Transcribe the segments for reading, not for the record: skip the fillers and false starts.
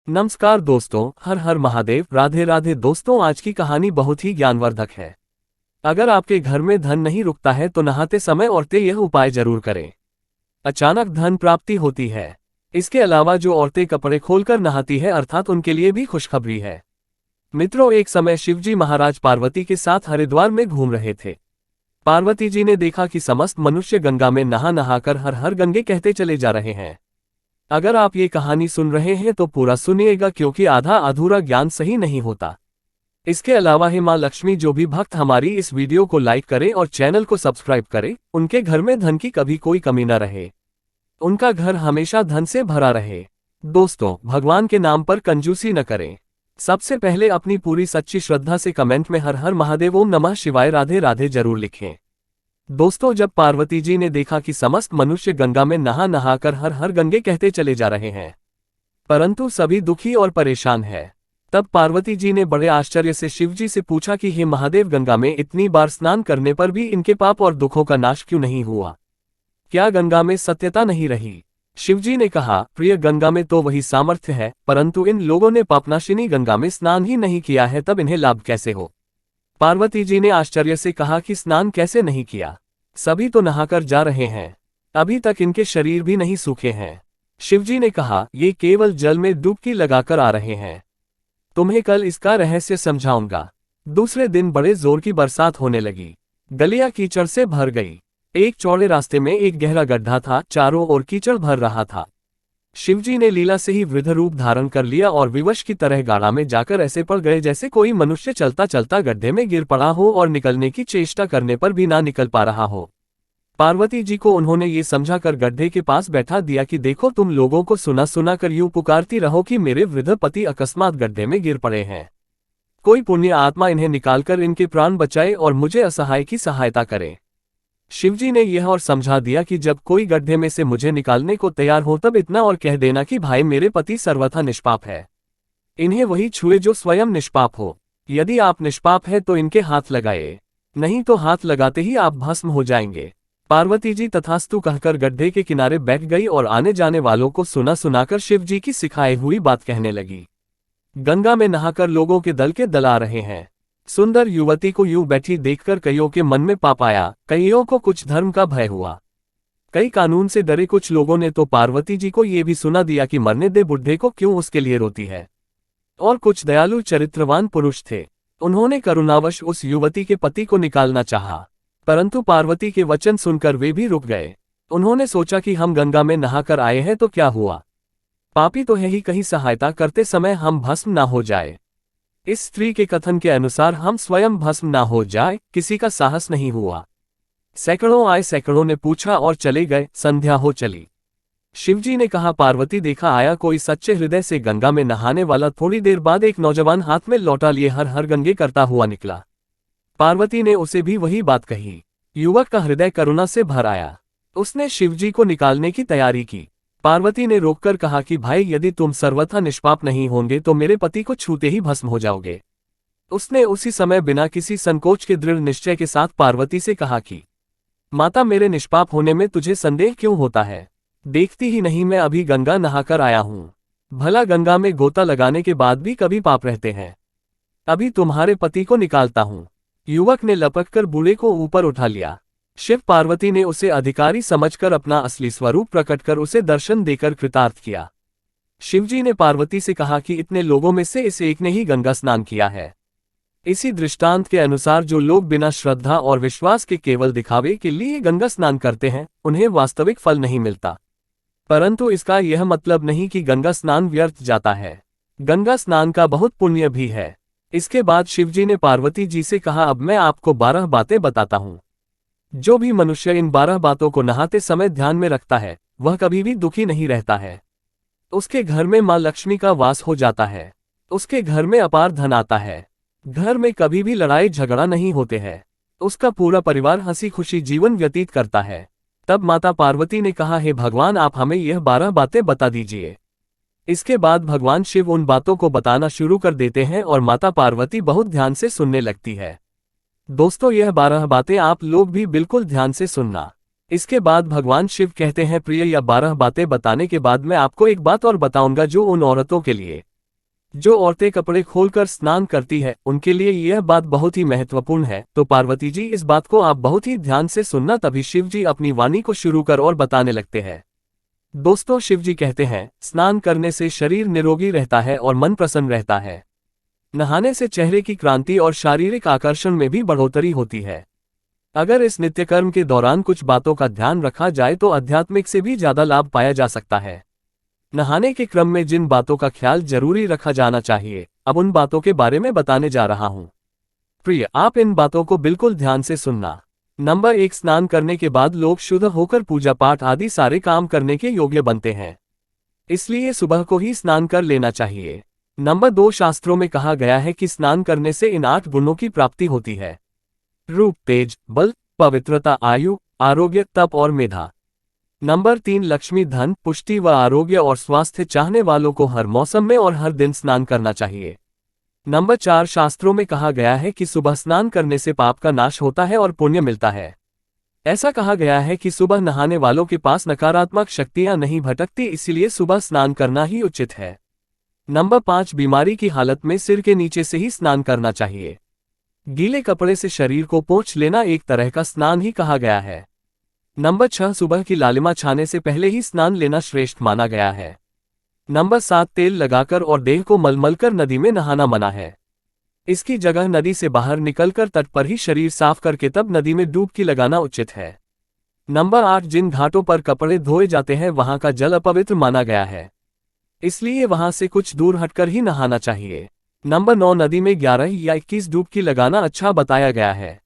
नमस्कार दोस्तों, हर हर महादेव, राधे राधे। दोस्तों, आज की कहानी बहुत ही ज्ञानवर्धक है। अगर आपके घर में धन नहीं रुकता है तो नहाते समय औरतें यह उपाय जरूर करें। अचानक धन प्राप्ति होती है। इसके अलावा जो औरतें कपड़े खोलकर नहाती है अर्थात उनके लिए भी खुशखबरी है। मित्रों, एक समय शिवजी महाराज पार्वती के साथ हरिद्वार में घूम रहे थे। पार्वती जी ने देखा कि समस्त मनुष्य गंगा में नहा नहाकर हर हर गंगे कहते चले जा रहे हैं। अगर आप ये कहानी सुन रहे हैं तो पूरा सुनिएगा, क्योंकि आधा अधूरा ज्ञान सही नहीं होता। इसके अलावा हे माँ लक्ष्मी, जो भी भक्त हमारी इस वीडियो को लाइक करें और चैनल को सब्सक्राइब करें, उनके घर में धन की कभी कोई कमी न रहे, उनका घर हमेशा धन से भरा रहे। दोस्तों, भगवान के नाम पर कंजूसी न करें। सबसे पहले अपनी पूरी सच्ची श्रद्धा से कमेंट में हर हर महादेव, ओम नमः शिवाय, राधे राधे जरूर लिखें। दोस्तों, जब पार्वती जी ने देखा कि समस्त मनुष्य गंगा में नहा नहाकर हर हर गंगे कहते चले जा रहे हैं, परंतु सभी दुखी और परेशान हैं, तब पार्वती जी ने बड़े आश्चर्य से शिवजी से पूछा कि हे महादेव, गंगा में इतनी बार स्नान करने पर भी इनके पाप और दुखों का नाश क्यों नहीं हुआ? क्या गंगा में सत्यता नहीं रही? शिवजी ने कहा, प्रिय, गंगा में तो वही सामर्थ्य है, परंतु इन लोगों ने पापनाशिनी गंगा में स्नान ही नहीं किया है, तब इन्हें लाभ कैसे हो? पार्वती जी ने आश्चर्य से कहा कि स्नान कैसे नहीं किया? सभी तो नहाकर जा रहे हैं, अभी तक इनके शरीर भी नहीं सूखे हैं। शिवजी ने कहा, ये केवल जल में डुबकी लगाकर आ रहे हैं, तुम्हें कल इसका रहस्य समझाऊंगा। दूसरे दिन बड़े जोर की बरसात होने लगी। गलियां कीचड़ से भर गई। एक चौड़े रास्ते में एक गहरा गड्ढा था, चारों ओर कीचड़ भर रहा था। शिवजी ने लीला से ही वृद्ध रूप धारण कर लिया और विवश की तरह गाढ़ा में जाकर ऐसे पड़ गए जैसे कोई मनुष्य चलता चलता गड्ढे में गिर पड़ा हो और निकलने की चेष्टा करने पर भी ना निकल पा रहा हो। पार्वती जी को उन्होंने ये समझाकर गड्ढे के पास बैठा दिया कि देखो, तुम लोगों को सुना सुना कर यूं पुकारती रहो कि मेरे वृद्ध पति अकस्मात गड्ढे में गिर पड़े हैं। कोई पुण्य आत्मा इन्हें निकालकर इनके प्राण बचाए और मुझे असहाय की सहायता करे। शिवजी ने यह और समझा दिया कि जब कोई गड्ढे में से मुझे निकालने को तैयार हो तब इतना और कह देना कि भाई, मेरे पति सर्वथा निष्पाप है, इन्हें वही छुए जो स्वयं निष्पाप हो। यदि आप निष्पाप है तो इनके हाथ लगाए, नहीं तो हाथ लगाते ही आप भस्म हो जाएंगे। पार्वती जी तथास्तु कहकर गड्ढे के किनारे बैठ गई और आने जाने वालों को सुना सुनाकर शिवजी की सिखाई हुई बात कहने लगी। गंगा में नहाकर लोगों के दल के दल आ रहे हैं। सुंदर युवती को यूं बैठी देखकर कईयों के मन में पाप आया, कईयों को कुछ धर्म का भय हुआ, कई कानून से डरे। कुछ लोगों ने तो पार्वती जी को ये भी सुना दिया कि मरने दे बुढ़े को, क्यों उसके लिए रोती है। और कुछ दयालु चरित्रवान पुरुष थे, उन्होंने करुणावश उस युवती के पति को निकालना चाहा, परंतु पार्वती के वचन सुनकर वे भी रुक गए। उन्होंने सोचा कि हम गंगा में नहाकर आए हैं तो क्या हुआ, पापी तो है ही, कहीं सहायता करते समय हम भस्म ना हो जाए। इस स्त्री के कथन के अनुसार हम स्वयं भस्म ना हो जाए, किसी का साहस नहीं हुआ। सैकड़ों आए, सैकड़ों ने पूछा और चले गए। संध्या हो चली। शिवजी ने कहा, पार्वती, देखा आया कोई सच्चे हृदय से गंगा में नहाने वाला। थोड़ी देर बाद एक नौजवान हाथ में लौटा लिए हर हर गंगे करता हुआ निकला। पार्वती ने उसे भी वही बात कही। युवक का हृदय करुणा से भर आया, उसने शिवजी को निकालने की तैयारी की। पार्वती ने रोककर कहा कि भाई, यदि तुम सर्वथा निष्पाप नहीं होंगे तो मेरे पति को छूते ही भस्म हो जाओगे। उसने उसी समय बिना किसी संकोच के दृढ़ निश्चय के साथ पार्वती से कहा कि माता, मेरे निष्पाप होने में तुझे संदेह क्यों होता है? देखती ही नहीं, मैं अभी गंगा नहाकर आया हूं। भला गंगा में गोता लगाने के बाद भी कभी पाप रहते हैं? अभी तुम्हारे पति को निकालता हूं। युवक ने लपककर बूढ़े को ऊपर उठा लिया। शिव पार्वती ने उसे अधिकारी समझकर अपना असली स्वरूप प्रकट कर उसे दर्शन देकर कृतार्थ किया। शिवजी ने पार्वती से कहा कि इतने लोगों में से इस एक ने ही गंगा स्नान किया है। इसी दृष्टांत के अनुसार जो लोग बिना श्रद्धा और विश्वास के केवल दिखावे के लिए गंगा स्नान करते हैं, उन्हें वास्तविक फल नहीं मिलता। परंतु इसका यह मतलब नहीं कि गंगा स्नान व्यर्थ जाता है। गंगा स्नान का बहुत पुण्य भी है। इसके बाद शिवजी ने पार्वती जी से कहा, अब मैं आपको 12 बातें बताता हूं। जो भी मनुष्य इन 12 बातों को नहाते समय ध्यान में रखता है, वह कभी भी दुखी नहीं रहता है। उसके घर में मां लक्ष्मी का वास हो जाता है। उसके घर में अपार धन आता है। घर में कभी भी लड़ाई झगड़ा नहीं होते हैं। उसका पूरा परिवार हंसी खुशी जीवन व्यतीत करता है। तब माता पार्वती ने कहा, हे भगवान, आप हमें यह 12 बातें बता दीजिए। इसके बाद भगवान शिव उन बातों को बताना शुरू कर देते हैं और माता पार्वती बहुत ध्यान से सुनने लगती है। दोस्तों, यह 12 बातें आप लोग भी बिल्कुल ध्यान से सुनना। इसके बाद भगवान शिव कहते हैं, प्रिय, यह 12 बातें बताने के बाद मैं आपको एक बात और बताऊंगा जो उन औरतों के लिए जो औरतें कपड़े खोलकर स्नान करती है उनके लिए यह बात बहुत ही महत्वपूर्ण है, तो पार्वती जी इस बात को आप बहुत ही ध्यान से सुनना। तभी शिव जी अपनी वाणी को शुरू कर और बताने लगते हैं। दोस्तों, शिव जी कहते हैं, स्नान करने से शरीर निरोगी रहता है और मन प्रसन्न रहता है। नहाने से चेहरे की क्रांति और शारीरिक आकर्षण में भी बढ़ोतरी होती है। अगर इस नित्य कर्म के दौरान कुछ बातों का ध्यान रखा जाए तो आध्यात्मिक से भी ज्यादा लाभ पाया जा सकता है। नहाने के क्रम में जिन बातों का ख्याल जरूरी रखा जाना चाहिए, अब उन बातों के बारे में बताने जा रहा हूं। प्रिय, आप इन बातों को बिल्कुल ध्यान से सुनना। नंबर 1, स्नान करने के बाद लोग शुद्ध होकर पूजा पाठ आदि सारे काम करने के योग्य बनते हैं, इसलिए सुबह को ही स्नान कर लेना चाहिए। नंबर 2, शास्त्रों में कहा गया है कि स्नान करने से इन 8 गुणों की प्राप्ति होती है: रूप, तेज, बल, पवित्रता, आयु, आरोग्य, तप और मेधा। नंबर 3, लक्ष्मी, धन, पुष्टि व आरोग्य और स्वास्थ्य चाहने वालों को हर मौसम में और हर दिन स्नान करना चाहिए। नंबर 4, शास्त्रों में कहा गया है कि सुबह स्नान करने से पाप का नाश होता है और पुण्य मिलता है। ऐसा कहा गया है कि सुबह नहाने वालों के पास नकारात्मक शक्तियां नहीं भटकती, इसीलिए सुबह स्नान करना ही उचित है। नंबर 5, बीमारी की हालत में सिर के नीचे से ही स्नान करना चाहिए। गीले कपड़े से शरीर को पोंछ लेना एक तरह का स्नान ही कहा गया है। नंबर 6, सुबह की लालिमा छाने से पहले ही स्नान लेना श्रेष्ठ माना गया है। नंबर 7, तेल लगाकर और देह को मलमल कर नदी में नहाना मना है। इसकी जगह नदी से बाहर निकलकर तट पर ही शरीर साफ करके तब नदी में डुबकी लगाना उचित है। नंबर 8, जिन घाटों पर कपड़े धोए जाते हैं वहां का जल अपवित्र माना गया है, इसलिए वहां से कुछ दूर हटकर ही नहाना चाहिए। नंबर 9, नदी में 11 या 21 डुबकी लगाना अच्छा बताया गया है।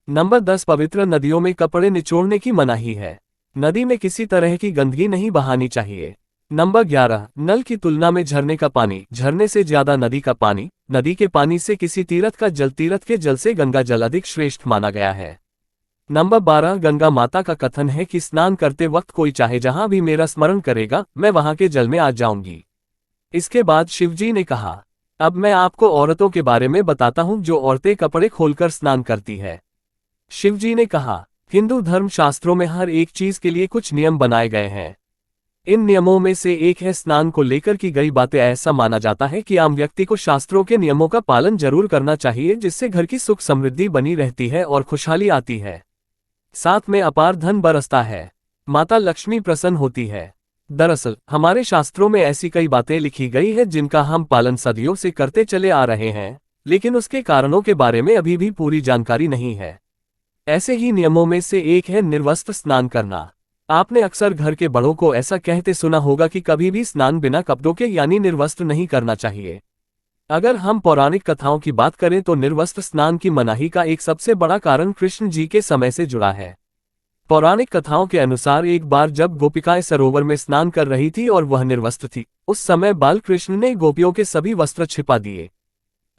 नंबर 10, पवित्र नदियों में कपड़े निचोड़ने की मनाही है। नदी में किसी तरह की गंदगी नहीं बहानी चाहिए। नंबर 11, नल की तुलना में झरने का पानी, झरने से ज्यादा नदी का पानी, नदी के पानी से किसी तीर्थ का जल, तीर्थ के जल से गंगा जल अधिक श्रेष्ठ माना गया है। नंबर 12, गंगा माता का कथन है कि स्नान करते वक्त कोई चाहे जहां भी मेरा स्मरण करेगा, मैं वहां के जल में आ जाऊंगी। इसके बाद शिवजी ने कहा, अब मैं आपको औरतों के बारे में बताता हूं जो औरतें कपड़े खोलकर स्नान करती है। शिवजी ने कहा, हिंदू धर्म शास्त्रों में हर एक चीज के लिए कुछ नियम बनाए गए हैं। इन नियमों में से एक है स्नान को लेकर की गई बातें। ऐसा माना जाता है कि आम व्यक्ति को शास्त्रों के नियमों का पालन जरूर करना चाहिए, जिससे घर की सुख समृद्धि बनी रहती है और खुशहाली आती है। साथ में अपार धन बरसता है, माता लक्ष्मी प्रसन्न होती है। दरअसल हमारे शास्त्रों में ऐसी कई बातें लिखी गई है जिनका हम पालन सदियों से करते चले आ रहे हैं, लेकिन उसके कारणों के बारे में अभी भी पूरी जानकारी नहीं है। ऐसे ही नियमों में से एक है निर्वस्त्र स्नान करना। आपने अक्सर घर के बड़ों को ऐसा कहते सुना होगा कि कभी भी स्नान बिना कपड़ों के यानी निर्वस्त्र नहीं करना चाहिए। अगर हम पौराणिक कथाओं की बात करें तो निर्वस्त्र स्नान की मनाही का एक सबसे बड़ा कारण कृष्ण जी के समय से जुड़ा है। पौराणिक कथाओं के अनुसार एक बार जब गोपिकाएं सरोवर में स्नान कर रही थी और वह निर्वस्त्र थी, उस समय बाल कृष्ण ने गोपियों के सभी वस्त्र छिपा दिए।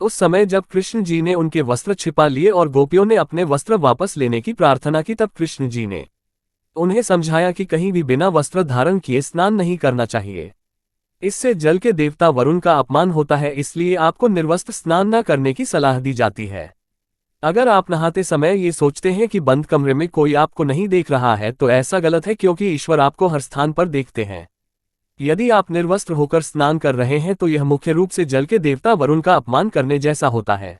उस समय जब कृष्ण जी ने उनके वस्त्र छिपा लिए और गोपियों ने अपने वस्त्र वापस लेने की प्रार्थना की, तब कृष्ण जी ने उन्हें समझाया कि कहीं भी बिना वस्त्र धारण किए स्नान नहीं करना चाहिए। इससे जल के देवता वरुण का अपमान होता है, इसलिए आपको निर्वस्त्र स्नान न करने की सलाह दी जाती है। अगर आप नहाते समय ये सोचते हैं कि बंद कमरे में कोई आपको नहीं देख रहा है तो ऐसा गलत है, क्योंकि ईश्वर आपको हर स्थान पर देखते हैं। यदि आप निर्वस्त्र होकर स्नान कर रहे हैं तो यह मुख्य रूप से जल के देवता वरुण का अपमान करने जैसा होता है।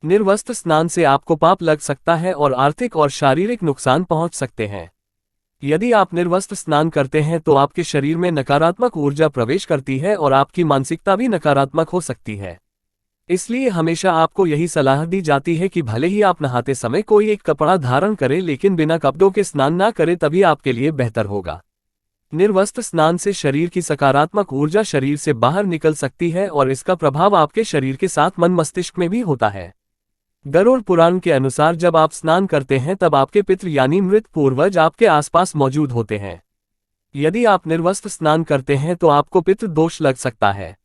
निर्वस्त्र स्नान से आपको पाप लग सकता है और आर्थिक और शारीरिक नुकसान पहुंच सकते हैं। यदि आप निर्वस्त्र स्नान करते हैं तो आपके शरीर में नकारात्मक ऊर्जा प्रवेश करती है और आपकी मानसिकता भी नकारात्मक हो सकती है। इसलिए हमेशा आपको यही सलाह दी जाती है कि भले ही आप नहाते समय कोई एक कपड़ा धारण करें, लेकिन बिना कपड़ों के स्नान ना करें, तभी आपके लिए बेहतर होगा। निर्वस्त्र स्नान से शरीर की सकारात्मक ऊर्जा शरीर से बाहर निकल सकती है और इसका प्रभाव आपके शरीर के साथ मन मस्तिष्क में भी होता है। गरुड़ पुराण के अनुसार जब आप स्नान करते हैं तब आपके पितृ यानी मृत पूर्वज आपके आसपास मौजूद होते हैं। यदि आप निर्वस्त्र स्नान करते हैं तो आपको पितृ दोष लग सकता है।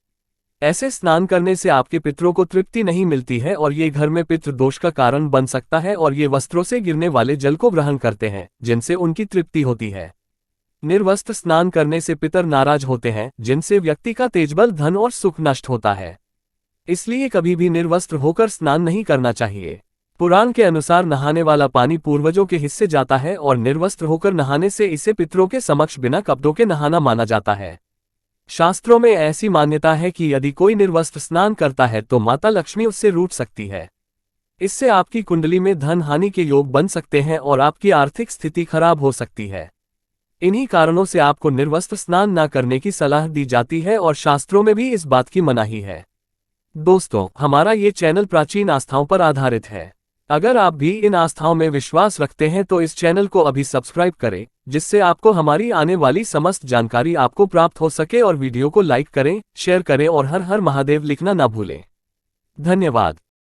ऐसे स्नान करने से आपके पितरों को तृप्ति नहीं मिलती है और ये घर में पितृ दोष का कारण बन सकता है और ये वस्त्रों से गिरने वाले जल को ग्रहण करते हैं, जिनसे उनकी तृप्ति होती है। निर्वस्त्र स्नान करने से पितर नाराज होते हैं, जिनसे व्यक्ति का तेजबल, धन और सुख नष्ट होता है। इसलिए कभी भी निर्वस्त्र होकर स्नान नहीं करना चाहिए। पुराण के अनुसार नहाने वाला पानी पूर्वजों के हिस्से जाता है और निर्वस्त्र होकर नहाने से इसे पितरों के समक्ष बिना कपड़ों के नहाना माना जाता है। शास्त्रों में ऐसी मान्यता है कि यदि कोई निर्वस्त्र स्नान करता है तो माता लक्ष्मी उससे रूठ सकती है। इससे आपकी कुंडली में धन हानि के योग बन सकते हैं और आपकी आर्थिक स्थिति खराब हो सकती है। इन्हीं कारणों से आपको निर्वस्त्र स्नान न करने की सलाह दी जाती है और शास्त्रों में भी इस बात की मनाही है। दोस्तों, हमारा ये चैनल प्राचीन आस्थाओं पर आधारित है। अगर आप भी इन आस्थाओं में विश्वास रखते हैं तो इस चैनल को अभी सब्सक्राइब करें, जिससे आपको हमारी आने वाली समस्त जानकारी आपको प्राप्त हो सके, और वीडियो को लाइक करें, शेयर करें और हर हर महादेव लिखना ना भूलें। धन्यवाद।